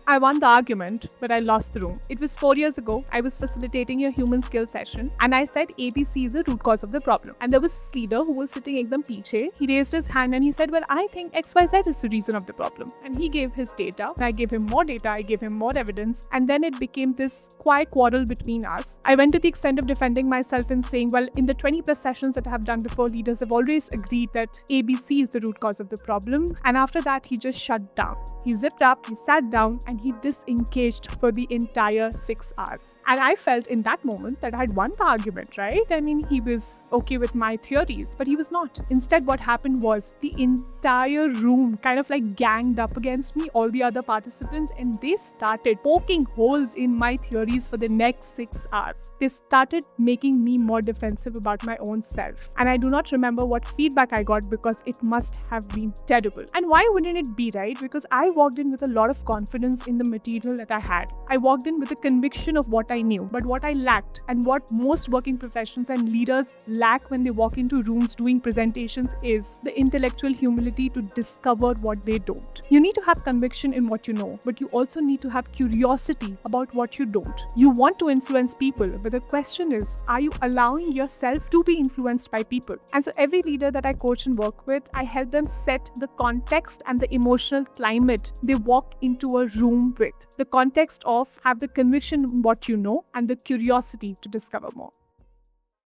I won the argument, but I lost the room. It was 4 years ago. I was facilitating a human skills session, and I said ABC is the root cause of the problem. And there was this leader who was sitting ekdam piche. He raised his hand and he said, well, I think XYZ is the reason of the problem. And he gave his data. I gave him more data. I gave him more evidence. And then it became this quiet quarrel between us. I went to the extent of defending myself and saying, well, in the 20 plus sessions that I have done before, leaders have always agreed that ABC is the root cause of the problem. And after that, he just shut down. He zipped up, he sat down, and he disengaged for the entire 6 hours. And I felt in that moment that I had won the argument, right? I mean, he was okay with my theories, but he was not. Instead, what happened was the entire room kind of like ganged up against me, all the other participants, and they started poking holes in my theories for the next 6 hours. They started making me more defensive about my own self. And I do not remember what feedback I got because it must have been terrible. And why wouldn't it be, right? Because I walked in with a lot of confidence in the material that I had. I walked in with a conviction of what I knew, but what I lacked and what most working professionals and leaders lack when they walk into rooms doing presentations is the intellectual humility to discover what they don't. You need to have conviction in what you know, but you also need to have curiosity about what you don't. You want to influence people, but the question is, are you allowing yourself to be influenced by people? And so every leader that I coach and work with, I help them set the context and the emotional climate they walk into a room with. The context of have the conviction in what you know and the curiosity to discover more.